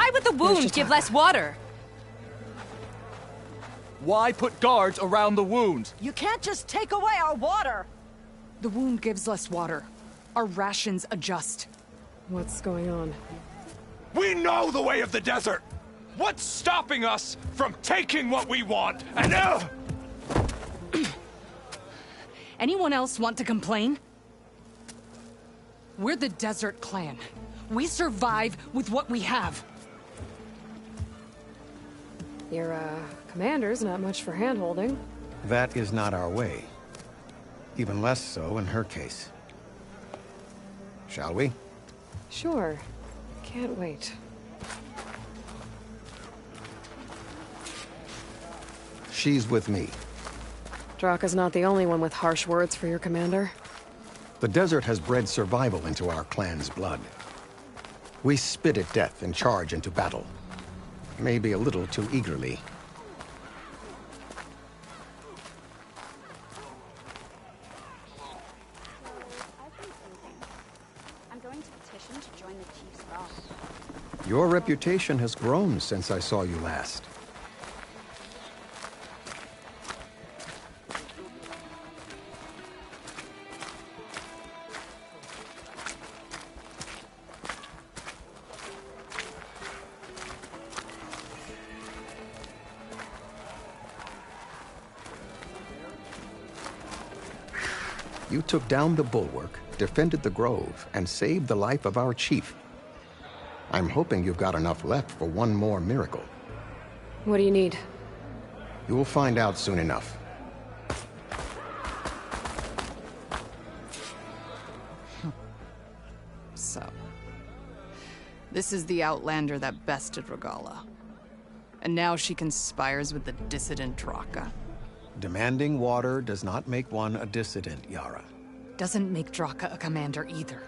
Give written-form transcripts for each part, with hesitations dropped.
Why would the wound give less water? Why put guards around the wound? You can't just take away our water! The wound gives less water. Our rations adjust. What's going on? We know the way of the desert! What's stopping us from taking what we want? And Anyone else want to complain? We're the Desert Clan. We survive with what we have. Your, commander's not much for hand-holding. That is not our way. Even less so in her case. Shall we? Sure. Can't wait. She's with me. Draka's not the only one with harsh words for your commander. The desert has bred survival into our clan's blood. We spit at death and charge into battle. Maybe a little too eagerly. I'm going to petition to join the Chief's Law. Your reputation has grown since I saw you last. You took down the bulwark, defended the grove, and saved the life of our chief. I'm hoping you've got enough left for one more miracle. What do you need? You will find out soon enough. So, this is the Outlander that bested Regala. And now she conspires with the dissident Draka. Demanding water does not make one a dissident, Yara. Doesn't make Draka a commander either.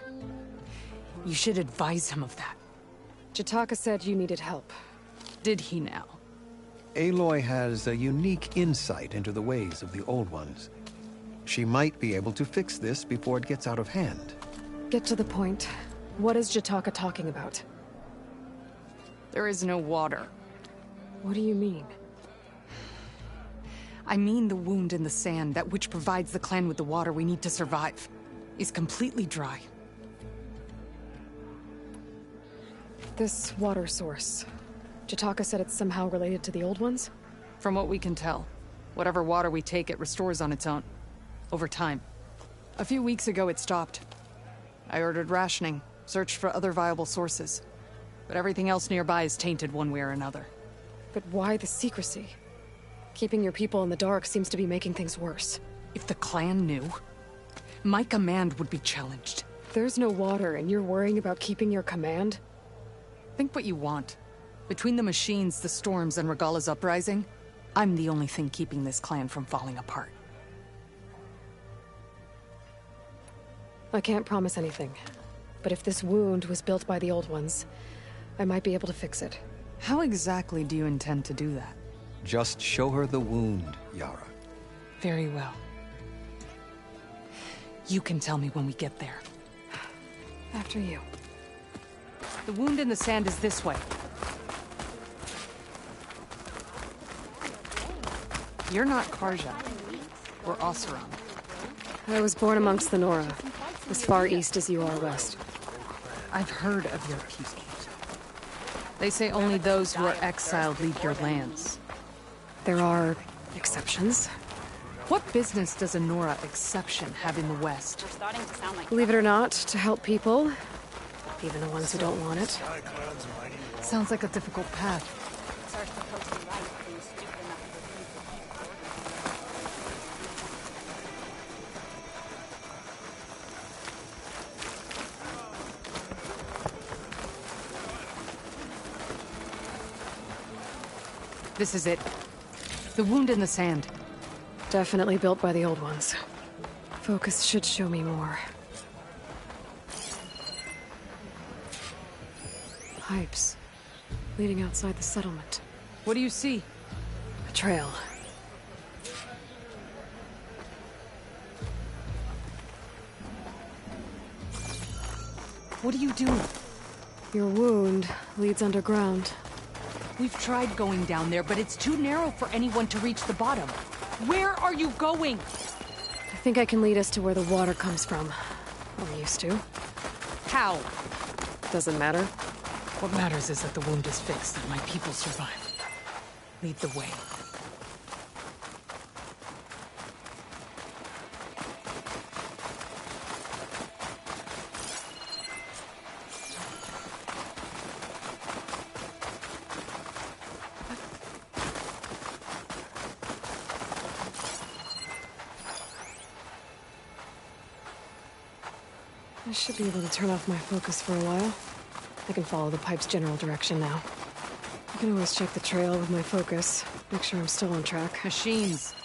You should advise him of that. Jataka said you needed help. Did he now? Aloy has a unique insight into the ways of the Old Ones. She might be able to fix this before it gets out of hand. Get to the point. What is Jataka talking about? There is no water. What do you mean? I mean the wound in the sand, that which provides the clan with the water we need to survive, is completely dry. This water source. Jataka said it's somehow related to the Old Ones? From what we can tell, whatever water we take, it restores on its own. Over time. A few weeks ago, it stopped. I ordered rationing, searched for other viable sources. But everything else nearby is tainted one way or another. But why the secrecy? Keeping your people in the dark seems to be making things worse. If the clan knew, my command would be challenged. There's no water and you're worrying about keeping your command? Think what you want. Between the machines, the storms, and Regala's uprising, I'm the only thing keeping this clan from falling apart. I can't promise anything. But if this wound was built by the Old Ones, I might be able to fix it. How exactly do you intend to do that? Just show her the wound, Yara. Very well. You can tell me when we get there. After you. The wound in the sand is this way. You're not Karja. We're Oseram. I was born amongst the Nora, as far east as you are west. I've heard of your people. They say only those who are exiled leave your lands. There are exceptions. What business does a Nora exception have in the West? We're starting to sound like Believe it or not, to help people, even the ones who don't want it. Sounds like a difficult path. it's our supposed to be right being stupid enough to refuse. This is it. The wound in the sand. Definitely built by the Old Ones. Focus should show me more. Pipes. Leading outside the settlement. What do you see? A trail. What are you doing? Your wound leads underground. We've tried going down there, but it's too narrow for anyone to reach the bottom. Where are you going? I think I can lead us to where the water comes from. Or used to. How? Doesn't matter. What matters is that the wound is fixed and my people survive. Lead the way. I should be able to turn off my focus for a while. I can follow the pipe's general direction now. I can always check the trail with my focus, make sure I'm still on track. Machines.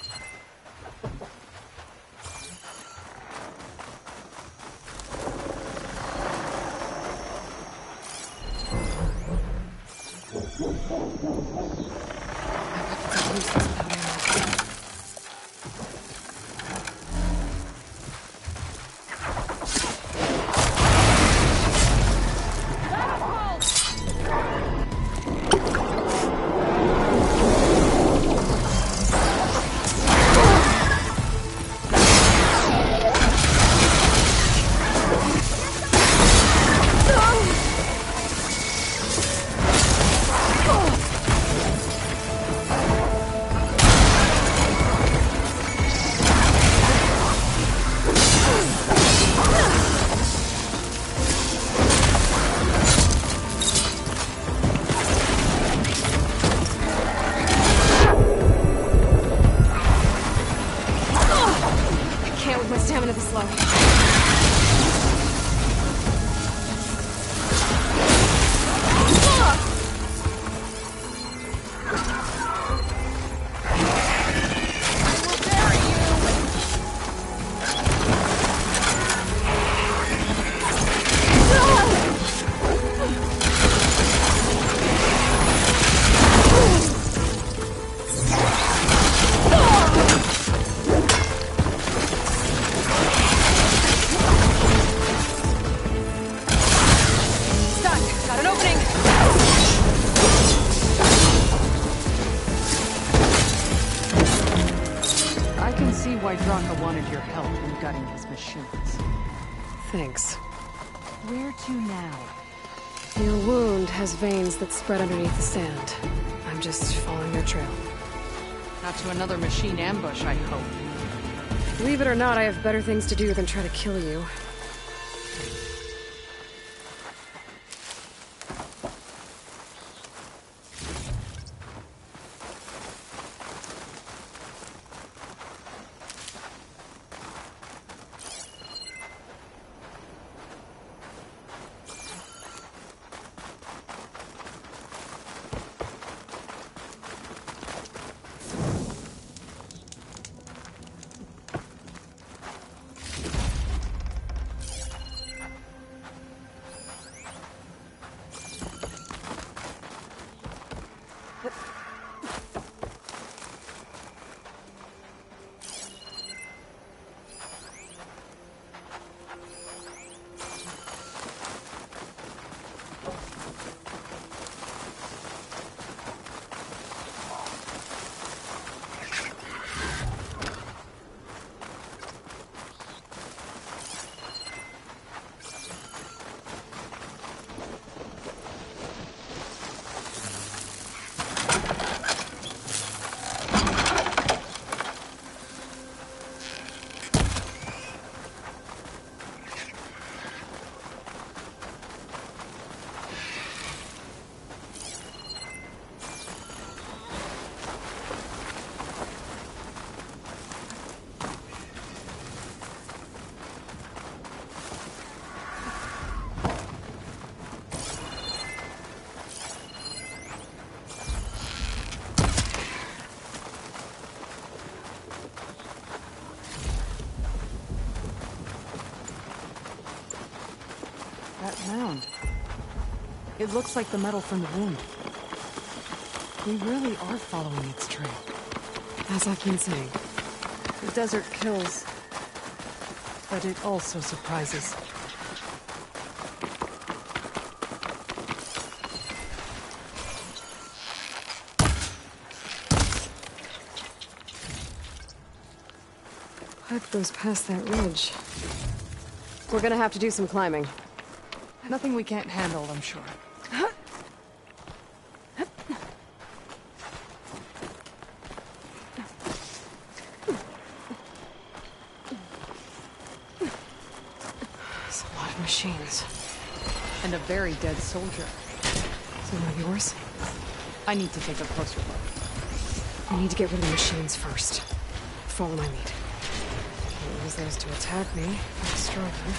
Thanks. Where to now? Your wound has veins that spread underneath the sand. I'm just following your trail. Not to another machine ambush, I hope. Believe it or not, I have better things to do than try to kill you. That mound. It looks like the metal from the wound. We really are following its trail. As I've been saying. The desert kills, but it also surprises. Pipe goes past that ridge. We're gonna have to do some climbing. Nothing we can't handle, I'm sure. There's a lot of machines. And a very dead soldier. Some of yours? I need to take a closer look. We need to get rid of the machines first. Follow my lead. Can't use those to attack me. I'll destroy them.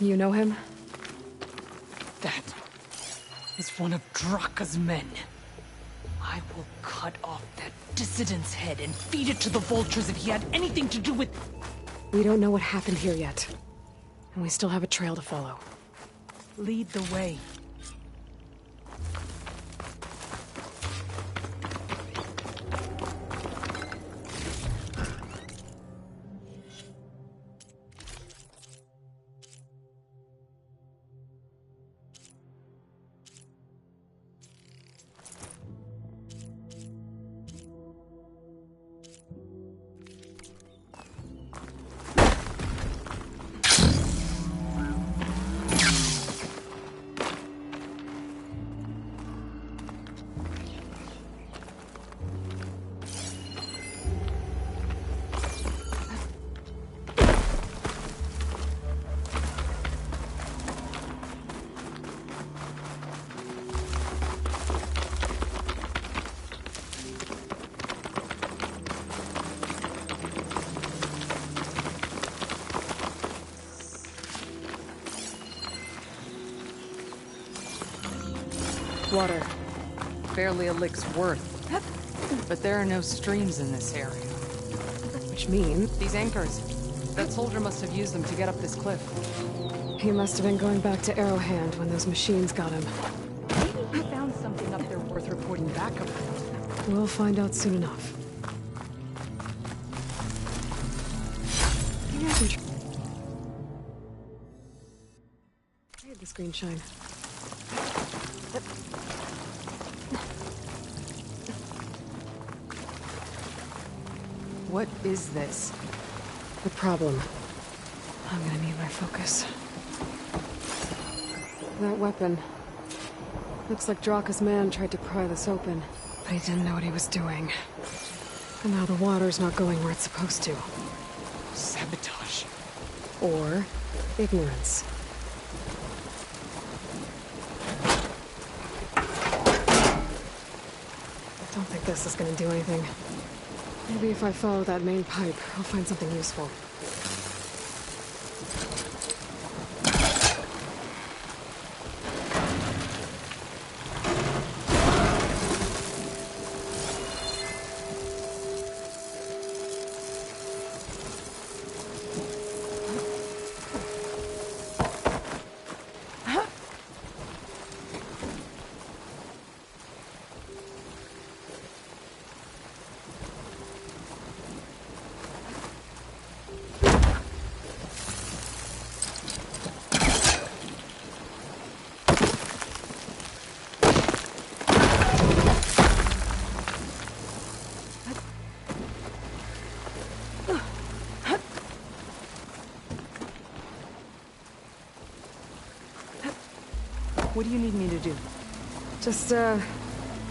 You know him? That is one of Draka's men. I will cut off that dissident's head and feed it to the vultures if he had anything to do with... We don't know what happened here yet. And we still have a trail to follow. Lead the way. water. Barely a lick's worth. But there are no streams in this area. Which means These anchors. That soldier must have used them to get up this cliff. he must have been going back to Arrowhand when those machines got him. Maybe he found something up there worth reporting back about. We'll find out soon enough. Maybe I can trade the screen shine. What is this? The problem. I'm gonna need my focus. That weapon. Looks like Draka's man tried to pry this open, but he didn't know what he was doing. And now the water's not going where it's supposed to. Sabotage. Or ignorance. I don't think this is gonna do anything. Maybe if I follow that main pipe, I'll find something useful. What do you need me to do? Just,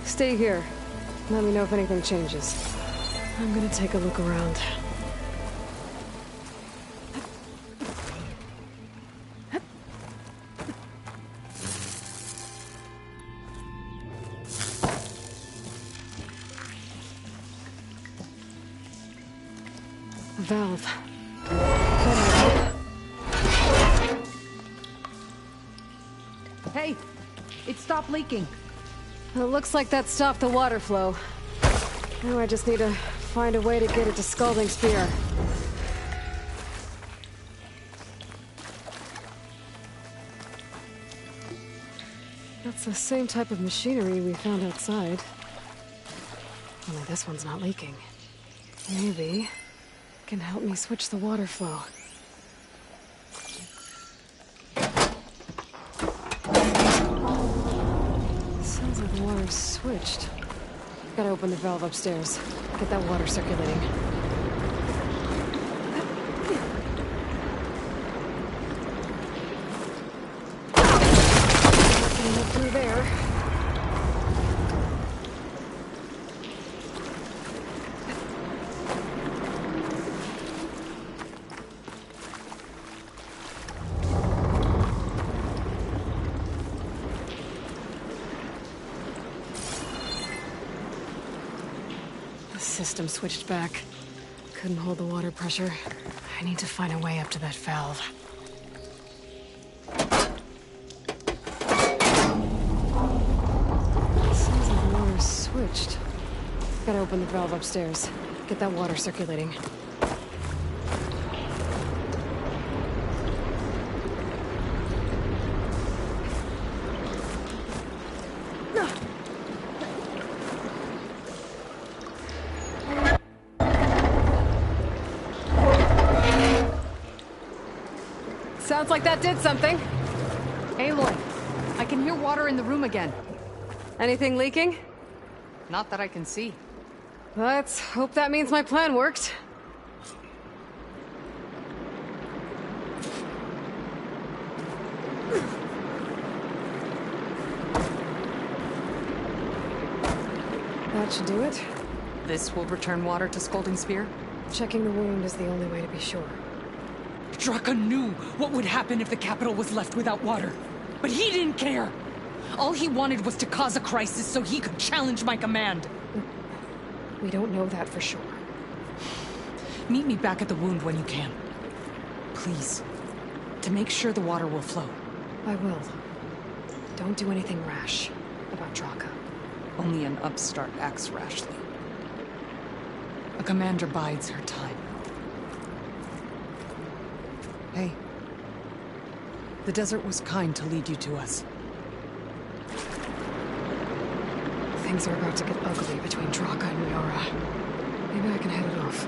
stay here. Let me know if anything changes. I'm gonna take a look around. Valve. Hey, it stopped leaking. It looks like that stopped the water flow. Now I just need to find a way to get it to Scalding Spear. That's the same type of machinery we found outside. Only this one's not leaking. Maybe it can help me switch the water flow. Sounds like the water's switched. Gotta open the valve upstairs. Get that water circulating. Getting up through there. System switched back. Couldn't hold the water pressure. I need to find a way up to that valve. Sounds like the water's switched. Gotta open the valve upstairs. Get that water circulating. Sounds like that did something. Aloy, I can hear water in the room again. Anything leaking? Not that I can see. Let's hope that means my plan worked. That should do it. This will return water to Scalding Spear? Checking the wound is the only way to be sure. Draka knew what would happen if the capital was left without water. But he didn't care! All he wanted was to cause a crisis so he could challenge my command. We don't know that for sure. Meet me back at the wound when you can. Please. To make sure the water will flow. I will. Don't do anything rash. About Draka. Only an upstart acts rashly. A commander bides her time. Hey. The desert was kind to lead you to us. Things are about to get ugly between Draka and Yara. Maybe I can head it off.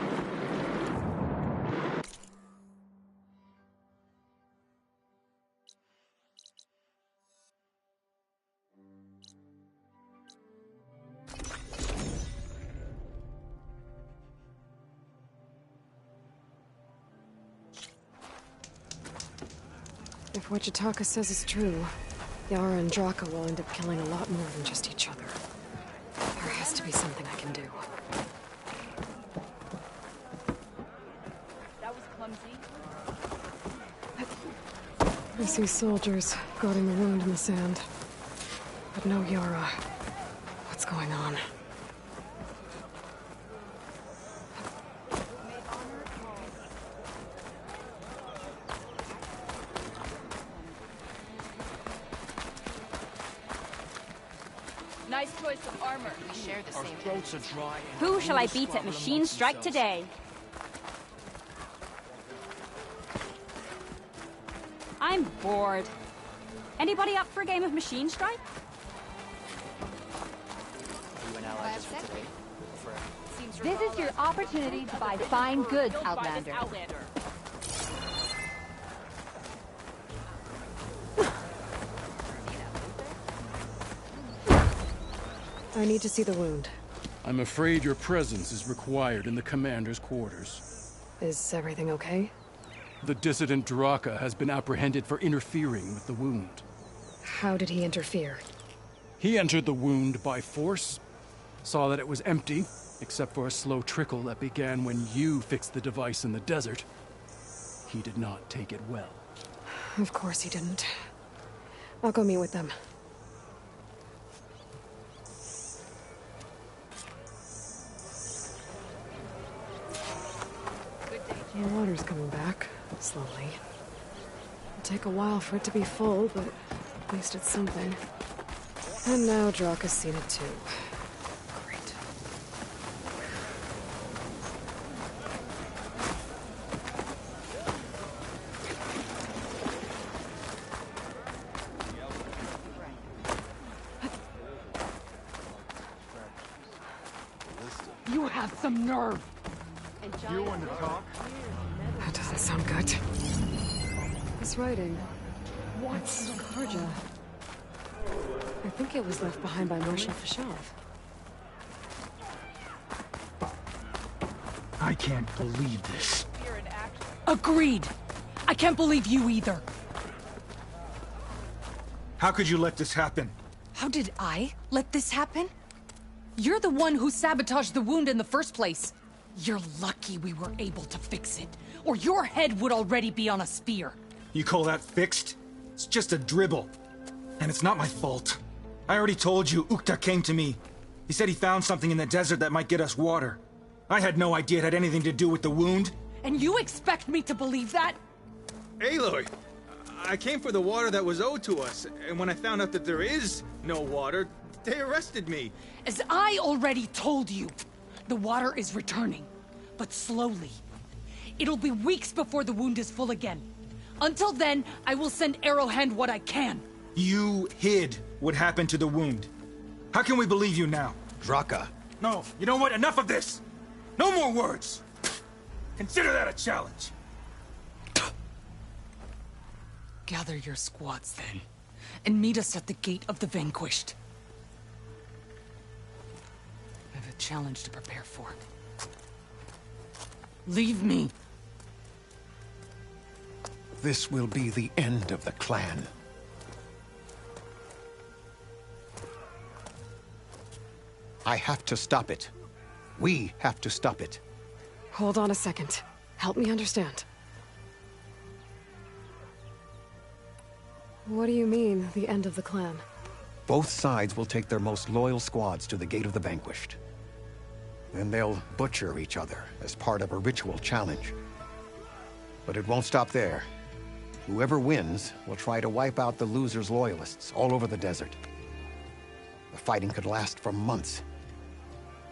If what Jataka says is true, Yara and Draka will end up killing a lot more than just each other. There has to be something I can do. That was clumsy. I see soldiers guarding the wound in the sand. But no Yara. What's going on? Nice choice of armor. We share the same. Throats are dry. Who shall I beat at Machine Strike today? I'm bored. Anybody up for a game of Machine Strike? This is your opportunity to buy fine goods, Outlander. I need to see the wound. I'm afraid your presence is required in the commander's quarters. Is everything okay? The dissident Draka has been apprehended for interfering with the wound. How did he interfere? He entered the wound by force, saw that it was empty, except for a slow trickle that began when you fixed the device in the desert. He did not take it well. Of course he didn't. I'll go meet with them. The water's coming back, slowly. It'll take a while for it to be full, but at least it's something. And now Draka's seen it too. Great. You have some nerve! You want to talk? That doesn't sound good. This writing. What's Karja? I think it was left behind by Marshal Fashov. I can't believe this. Agreed! I can't believe you either. How could you let this happen? How did I let this happen? You're the one who sabotaged the wound in the first place. You're lucky we were able to fix it, or your head would already be on a spear. You call that fixed? It's just a dribble. And it's not my fault. I already told you, Ukta came to me. He said he found something in the desert that might get us water. I had no idea it had anything to do with the wound. And you expect me to believe that? Aloy, I came for the water that was owed to us, and when I found out that there is no water, they arrested me. As I already told you, the water is returning, but slowly. It'll be weeks before the wound is full again. Until then, I will send Arrowhand what I can. You hid what happened to the wound. How can we believe you now? Draka. No, you know what? Enough of this! No more words! Consider that a challenge. Gather your squads then, and meet us at the Gate of the Vanquished. I have a challenge to prepare for. Leave me! This will be the end of the clan. I have to stop it. We have to stop it. Hold on a second. Help me understand. What do you mean, the end of the clan? Both sides will take their most loyal squads to the Gate of the Vanquished. Then they'll butcher each other as part of a ritual challenge. But it won't stop there. Whoever wins will try to wipe out the loser's loyalists all over the desert. The fighting could last for months.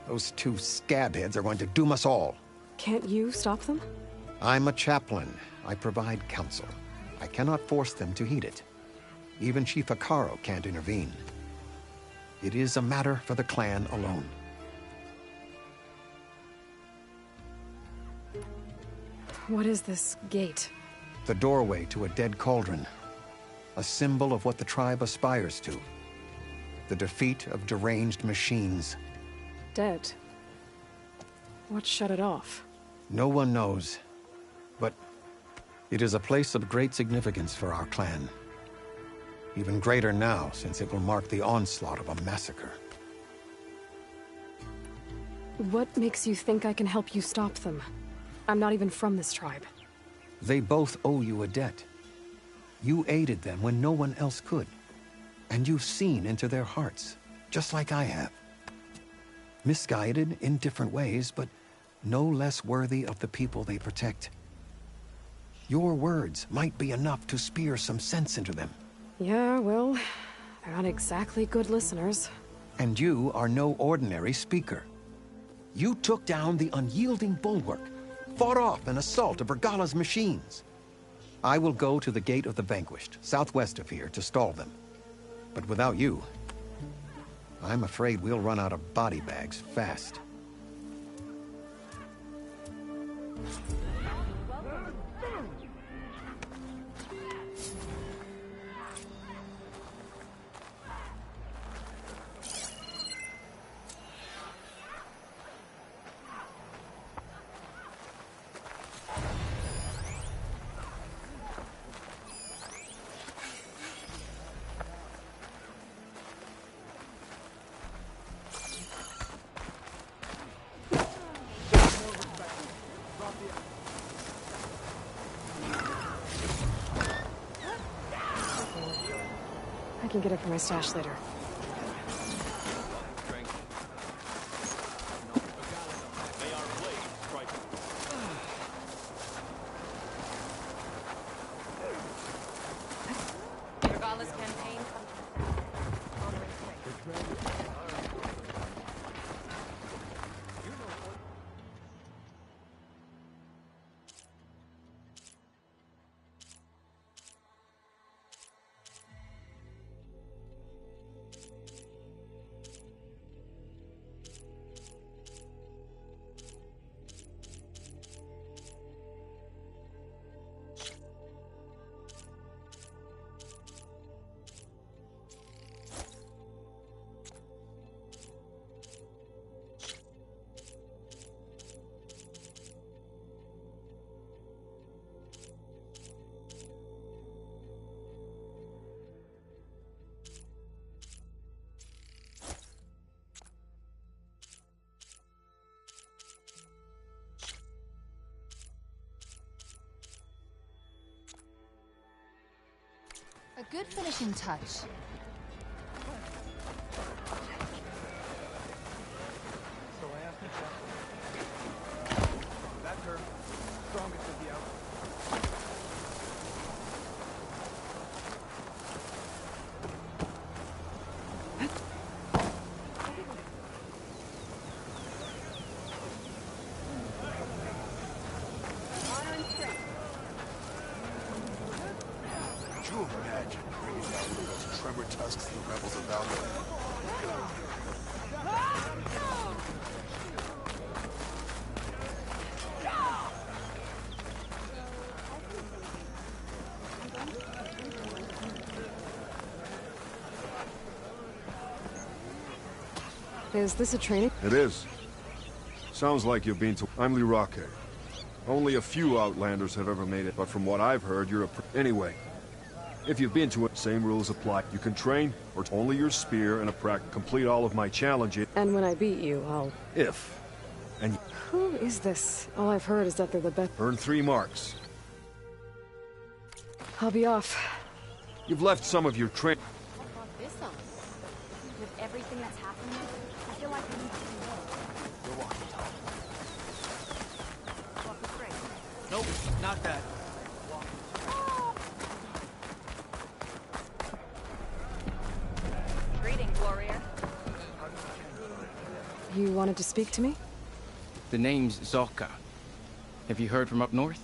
Those two scabheads are going to doom us all. Can't you stop them? I'm a chaplain. I provide counsel. I cannot force them to heed it. Even Chief Akaro can't intervene. It is a matter for the clan alone. What is this gate? The doorway to a dead cauldron. A symbol of what the tribe aspires to. The defeat of deranged machines. Dead. What shut it off? No one knows. But it is a place of great significance for our clan. Even greater now, since it will mark the onslaught of a massacre. What makes you think I can help you stop them? I'm not even from this tribe. They both owe you a debt. You aided them when no one else could. And you've seen into their hearts, just like I have. Misguided in different ways, but no less worthy of the people they protect. Your words might be enough to spear some sense into them. Yeah, well, they're not exactly good listeners. And you are no ordinary speaker. You took down the unyielding bulwark, fought off an assault of Regala's machines. I will go to the Gate of the Vanquished, southwest of here, to stall them. But without you, I'm afraid we'll run out of body bags fast. I can get it for my stash later. Regala's campaign. A good finishing touch. That's her. Strongest of the outfit. Could you imagine bringing down one of those tremor tusks the rebels about Is this a training? It is. Sounds like you've been to... I'm Lirake. Only a few Outlanders have ever made it, but from what I've heard, you're a... Anyway, if you've been to it, same rules apply. You can train, or only your spear and a complete all of my challenges. And when I beat you, I'll... If. And... Who is this? All I've heard is that they're the best. Earn 3 marks. I'll be off. You've left some of your train... What brought this on? With everything that's happening, I feel like we need to know. You're walking tall. Walk the straight. Nope, not that. Greetings, warrior. You wanted to speak to me? The name's Zoka. Have you heard from up north?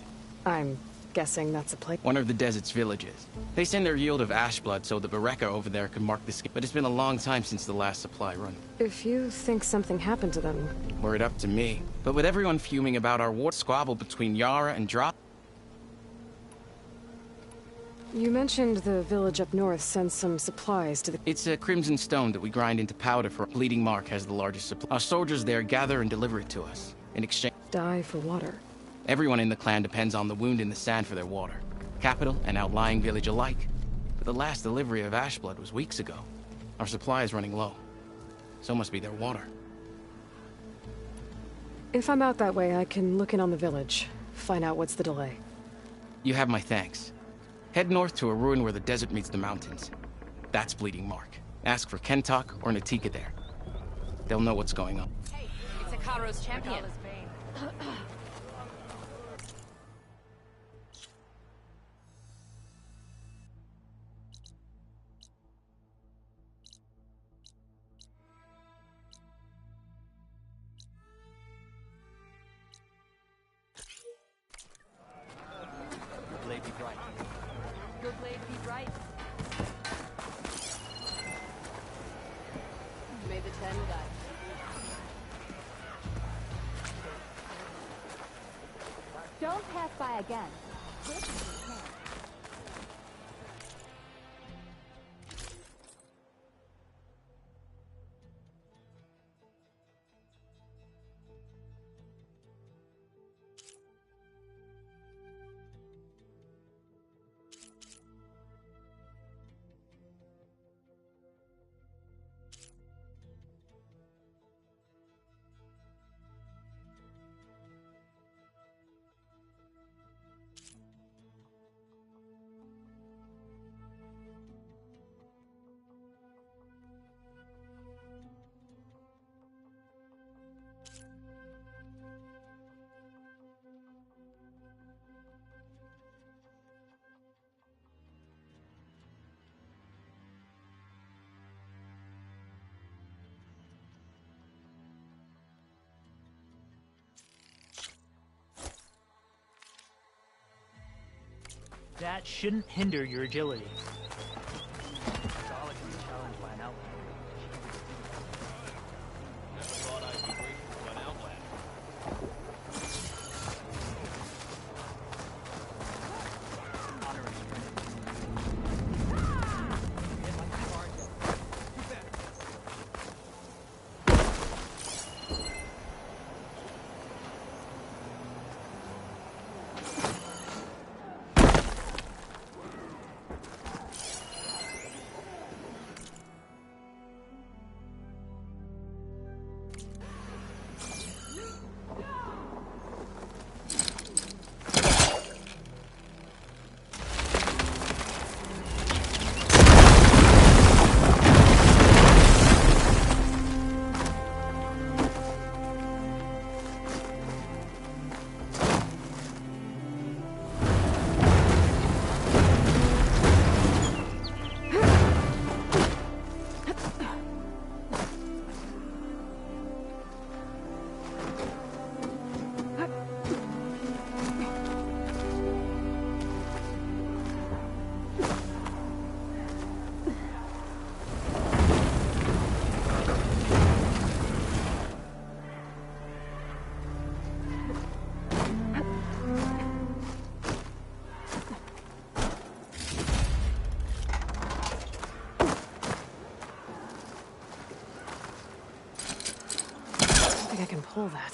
I'm guessing that's a place. One of the desert's villages. They send their yield of ash blood so the Bereka over there can mark the skin. But it's been a long time since the last supply run. If you think something happened to them... Were it up to me. But with everyone fuming about our war squabble between Yara and Drop... You mentioned the village up north sends some supplies to the... It's a crimson stone that we grind into powder for... Bleeding Mark has the largest supply. Our soldiers there gather and deliver it to us. In exchange... Die for water. Everyone in the clan depends on the wound in the sand for their water. Capital and outlying village alike. But the last delivery of ash blood was weeks ago. Our supply is running low. So must be their water. If I'm out that way, I can look in on the village. Find out what's the delay. You have my thanks. Head north to a ruin where the desert meets the mountains. That's Bleeding Mark. Ask for Kentok or Natika there. They'll know what's going on. Hey, it's a Karo's champion. Blade be bright. Your blade be bright. May the 10 guide. Don't pass by again. That shouldn't hinder your agility. Solid can be challenged by an outlander. Never thought I'd be grateful to an outlander. Honor and strength. Hit like a hard job. You better. I can pull that.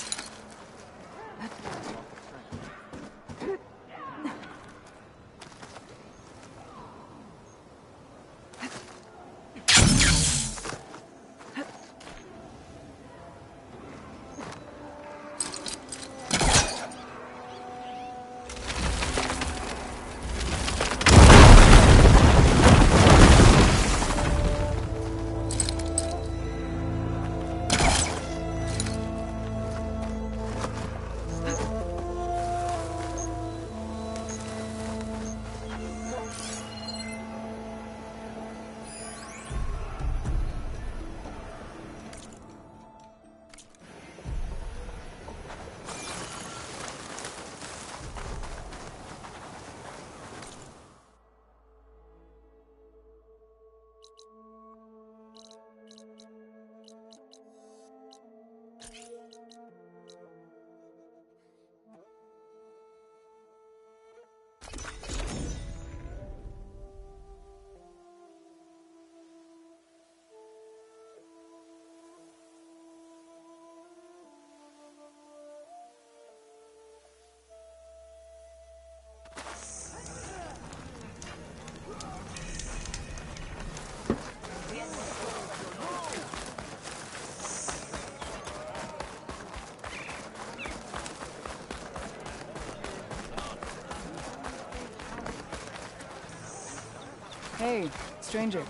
Hey, stranger.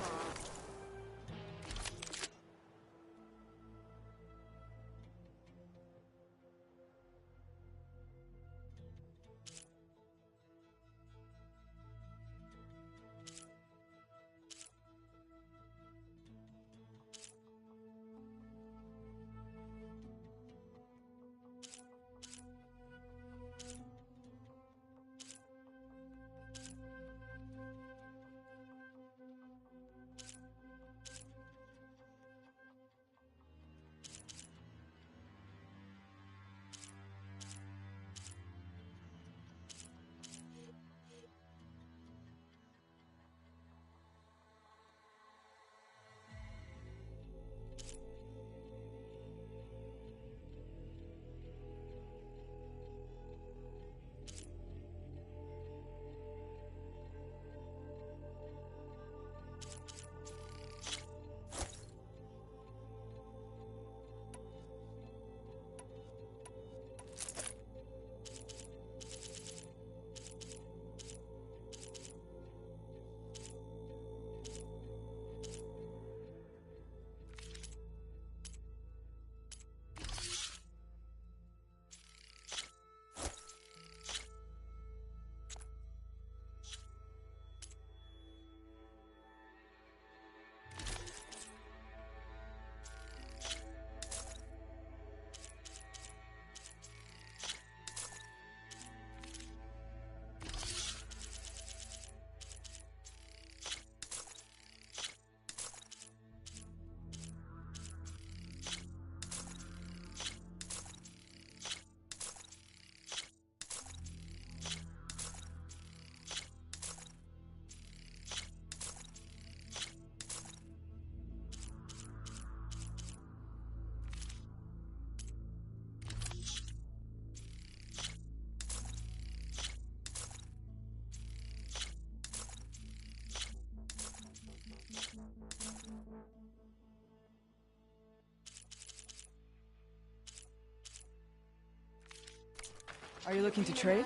Are you looking to trade?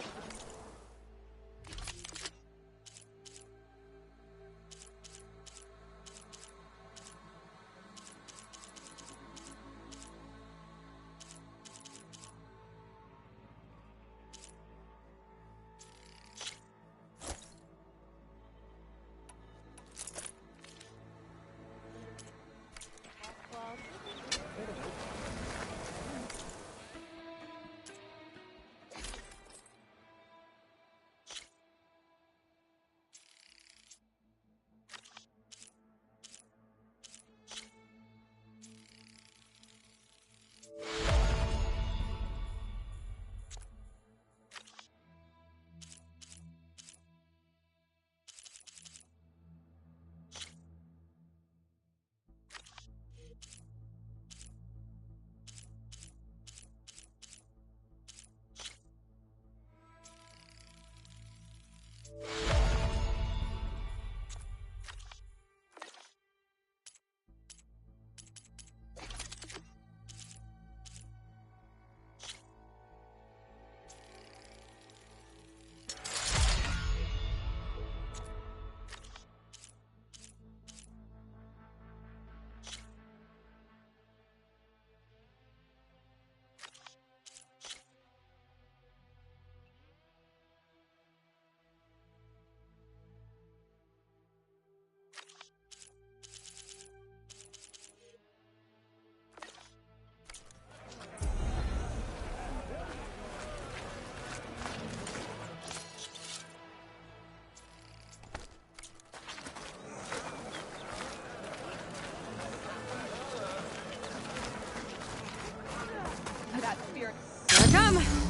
That spirit. Here I come!